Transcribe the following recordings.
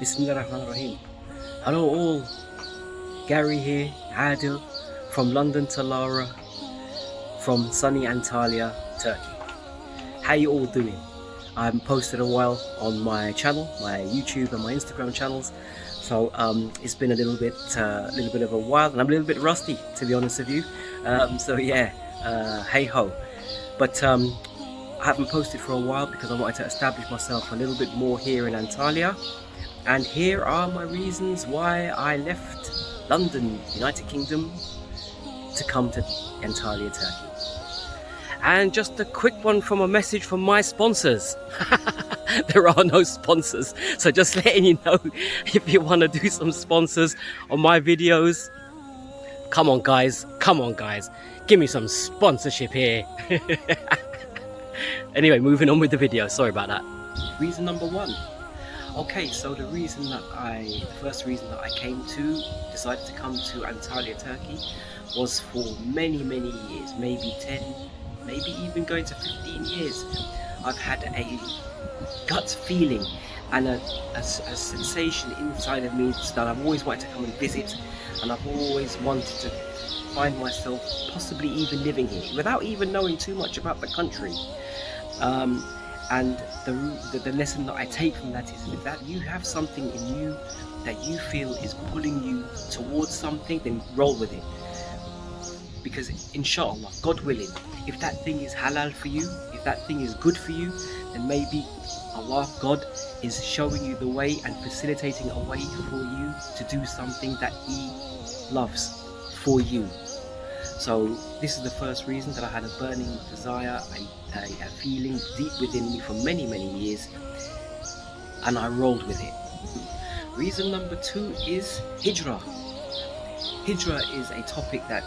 Bismillahirrahmanirrahim. Hello all, Gary here, Adil, from London to Lara, from sunny Antalya, Turkey. How you all doing? I haven't posted a while on my channel, my YouTube and my Instagram channels, so it's been a little bit of a while, and I'm a little bit rusty, to be honest with you. So yeah, hey ho. But I haven't posted for a while because I wanted to establish myself a little bit more here in Antalya. And here are my reasons why I left London, United Kingdom, to come to Antalya, Turkey. And just a quick one from a message from my sponsors. There are no sponsors, so just letting you know, if you want to do some sponsors on my videos, come on guys, give me some sponsorship here. Anyway, moving on with the video, sorry about that. Reason number one. Okay, so the first reason that I decided to come to Antalya, Turkey, was for many years, maybe 10, maybe even going to 15 years. I've had a gut feeling and a sensation inside of me that I've always wanted to come and visit, and I've always wanted to find myself possibly even living here without even knowing too much about the country. And the lesson that I take from that is that you have something in you that you feel is pulling you towards something, then roll with it. Because inshallah, God willing, if that thing is halal for you, if that thing is good for you, then maybe Allah, God, is showing you the way and facilitating a way for you to do something that He loves for you. So this is the first reason, that I had a burning desire, a feeling deep within me for many years, and I rolled with it. Reason number two is Hijrah. Hijrah is a topic that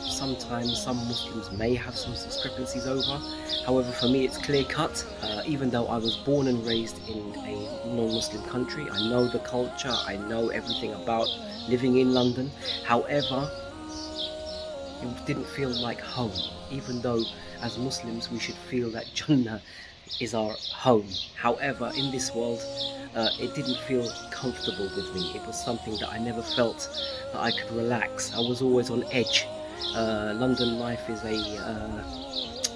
sometimes some Muslims may have some discrepancies over. However, for me it's clear cut. Even though I was born and raised in a non-Muslim country, I know the culture, I know everything about living in London. However, it didn't feel like home, even though as Muslims we should feel that Jannah is our home. However, in this world, it didn't feel comfortable with me. It was something that I never felt that I could relax. I was always on edge. London life is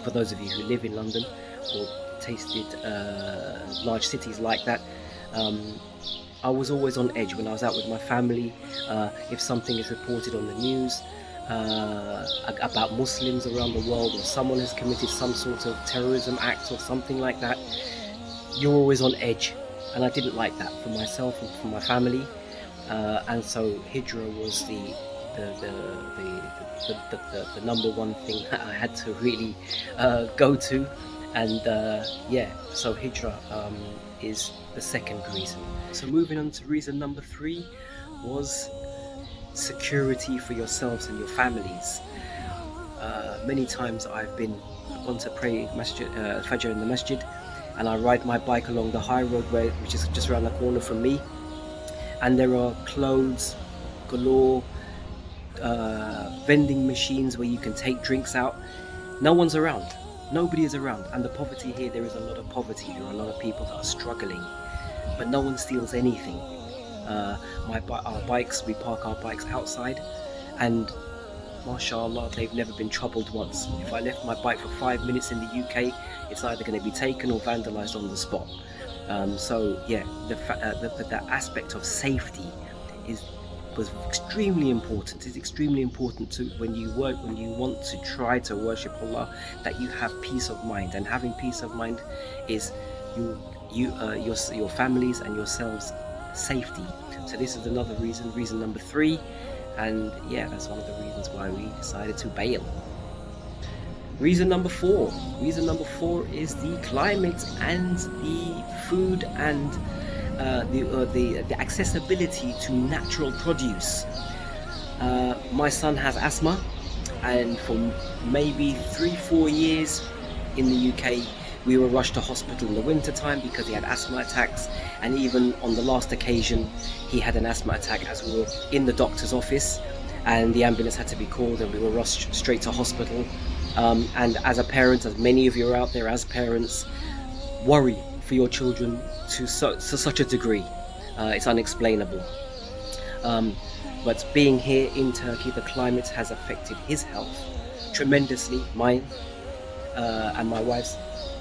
for those of you who live in London or tasted large cities like that, I was always on edge when I was out with my family. If something is reported on the news about Muslims around the world, or someone has committed some sort of terrorism act or something like that, you're always on edge, and I didn't like that for myself and for my family. And so Hijra was the number one thing that I had to really go to, and yeah, so Hijra is the second reason. So moving on to reason number three was security for yourselves and your families. Many times I've gone to pray Fajr in the masjid, and I ride my bike along the high road which is just around the corner from me, and there are clothes galore, vending machines where you can take drinks out. No one's around, nobody is around, and the poverty here, there is a lot of poverty. There are a lot of people that are struggling, but no one steals anything. Our bikes, we park our bikes outside, and mashallah, they've never been troubled once. If I left my bike for 5 minutes in the UK, it's either going to be taken or vandalized on the spot. So yeah, the aspect of safety was extremely important. It's extremely important to when you want to try to worship Allah, that you have peace of mind, and having peace of mind is your families and yourselves safety. So this is another reason number three, and yeah, that's one of the reasons why we decided to bail. Reason number four is the climate and the food and the accessibility to natural produce. My son has asthma, and for maybe 3-4 years in the UK we were rushed to hospital in the winter time because he had asthma attacks, and even on the last occasion he had an asthma attack as we were in the doctor's office, and the ambulance had to be called and we were rushed straight to hospital. And as a parent, as many of you are out there as parents, worry for your children to such a degree. It's unexplainable. But being here in Turkey, the climate has affected his health tremendously, mine and my wife's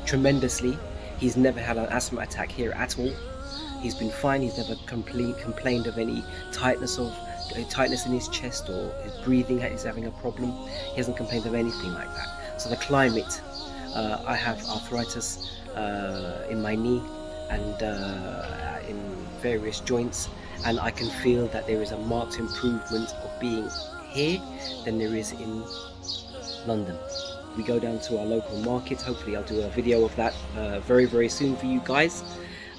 tremendously. He's never had an asthma attack here at all. He's been fine. He's never complained of any tightness in his chest, or his breathing is having a problem. He hasn't complained of anything like that. So the climate, I have arthritis in my knee and in various joints, and I can feel that there is a marked improvement of being here than there is in London. We go down to our local market. Hopefully I'll do a video of that very soon for you guys.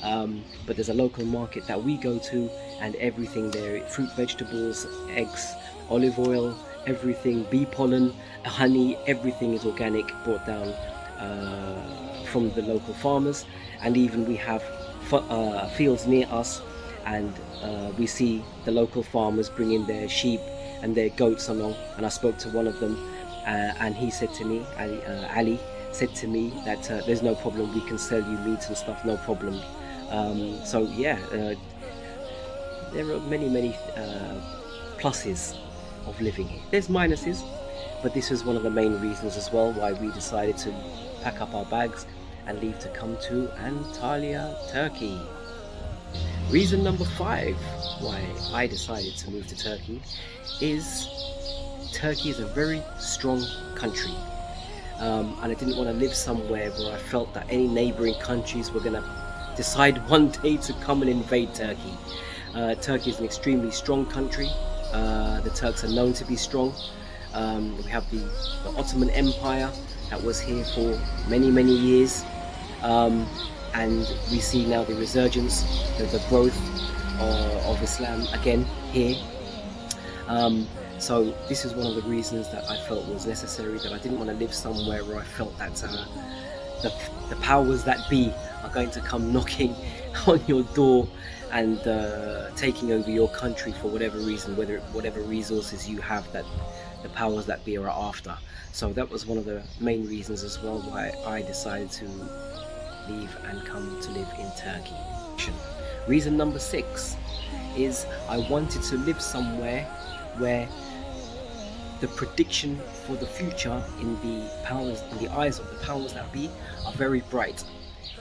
But there's a local market that we go to, and everything there, fruit, vegetables, eggs, olive oil, everything, bee pollen, honey, everything is organic, brought down from the local farmers. And even we have fields near us, and we see the local farmers bringing their sheep and their goats along. And I spoke to one of them, and he said to me, Ali said to me that there's no problem, we can sell you meat and stuff, no problem. So yeah, there are many pluses of living here. There's minuses, but this was one of the main reasons as well why we decided to pack up our bags and leave to come to Antalya, Turkey. Reason number 5 why I decided to move to Turkey is Turkey is a very strong country, and I didn't want to live somewhere where I felt that any neighboring countries were going to decide one day to come and invade Turkey. Turkey is an extremely strong country. The Turks are known to be strong. We have the Ottoman Empire that was here for many years, and we see now the resurgence, the growth of Islam again here. So this is one of the reasons that I felt was necessary, that I didn't want to live somewhere where I felt that the powers that be are going to come knocking on your door and taking over your country for whatever reason, whatever resources you have that the powers that be are after. So that was one of the main reasons as well why I decided to leave and come to live in Turkey. Reason number 6 is I wanted to live somewhere where the prediction for the future in the eyes of the powers that be are very bright.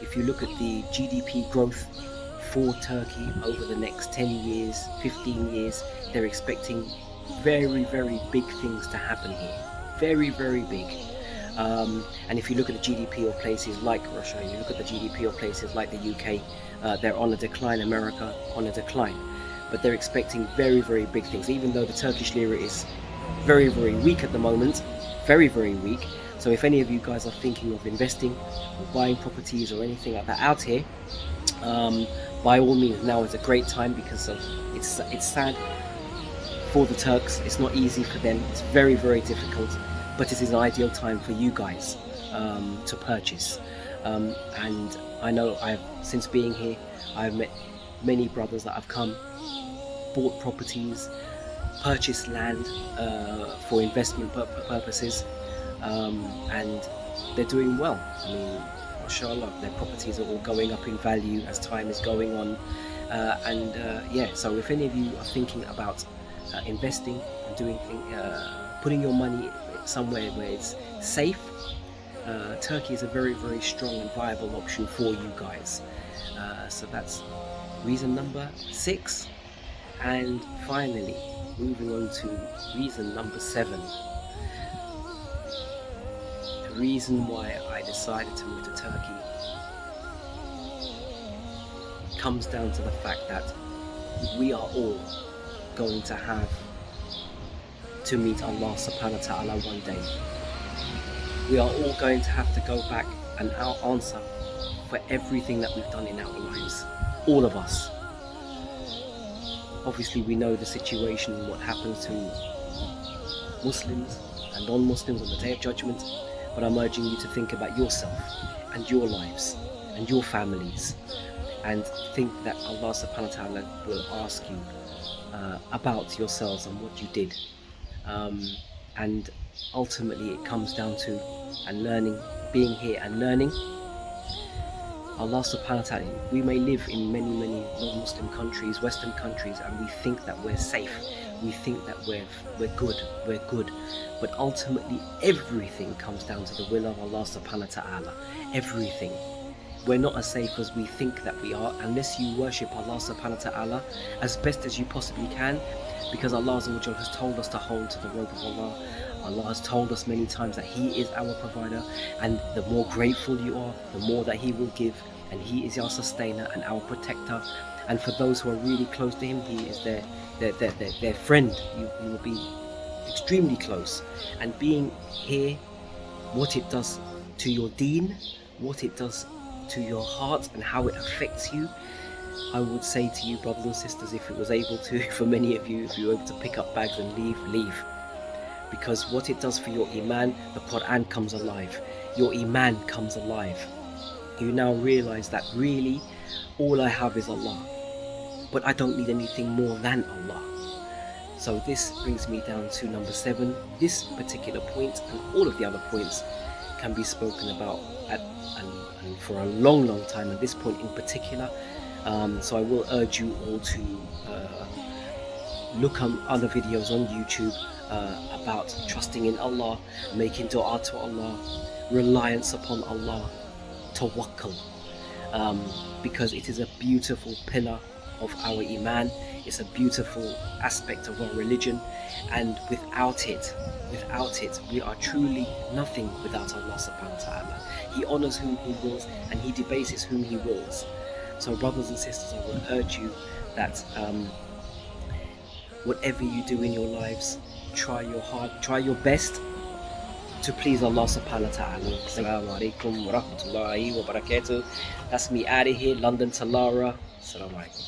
If you look at the GDP growth for Turkey over the next 10 years, 15 years, they're expecting very big things to happen here. Very big. And if you look at the GDP of places like Russia, you look at the GDP of places like the UK, they're on a decline, America on a decline. But they're expecting very big things, even though the Turkish lira is very weak at the moment, very weak. So if any of you guys are thinking of investing or buying properties or anything like that out here, by all means, now is a great time, because of it's sad for the Turks. It's not easy for them. It's very difficult, but it is an ideal time for you guys to purchase. And I know since being here, I've met many brothers that have come, bought properties, purchased land for investment purposes, and they're doing well. I mean, mashallah, their properties are all going up in value as time is going on. Yeah, so if any of you are thinking about investing and doing putting your money somewhere where it's safe, Turkey is a very strong and viable option for you guys. So that's reason number 6. And finally, moving on to reason number 7. The reason why I decided to move to Turkey comes down to the fact that we are all going to have to meet Allah subhanahu wa ta'ala one day. We are all going to have to go back and answer for everything that we've done in our lives. All of us. Obviously we know the situation and what happens to Muslims and non-Muslims on the Day of Judgment, but I'm urging you to think about yourself and your lives and your families, and think that Allah subhanahu wa ta'ala will ask you about yourselves and what you did. And ultimately it comes down to learning, being here and learning. Allah subhanahu wa ta'ala, we may live in many non-Muslim countries, Western countries, and we think that we're safe, we think that we're good, but ultimately everything comes down to the will of Allah subhanahu wa ta'ala. Everything. We're not as safe as we think that we are unless you worship Allah subhanahu wa ta'ala as best as you possibly can, because Allah has told us to hold to the rope of Allah. Allah has told us many times that He is our provider, and the more grateful you are, the more that He will give, and He is our sustainer and our protector. And for those who are really close to Him, He is their friend. You will be extremely close. And being here, what it does to your deen, what it does to your heart, and how it affects you, I would say to you, brothers and sisters, if it was able to, for many of you, if you were able to pick up bags and leave. Because what it does for your iman, the Quran comes alive. Your iman comes alive. You now realize that really all I have is Allah, but I don't need anything more than Allah. So this brings me down to number 7. This particular point and all of the other points can be spoken about and for a long time, at this point in particular. So I will urge you all to look on other videos on YouTube about trusting in Allah, making dua to Allah, reliance upon Allah, tawakkul, because it is a beautiful pillar of our iman. It's a beautiful aspect of our religion, and without it we are truly nothing without Allah subhanahu wa ta'ala. He honors whom He wills and He debases whom He wills. So brothers and sisters, I will urge you that whatever you do in your lives, try your best to please Allah subhanahu wa ta'ala. Salaamu alikum wa rahmatullahi wa barakatuh. That's me out of here, London to Lara. Salaamu alaikum.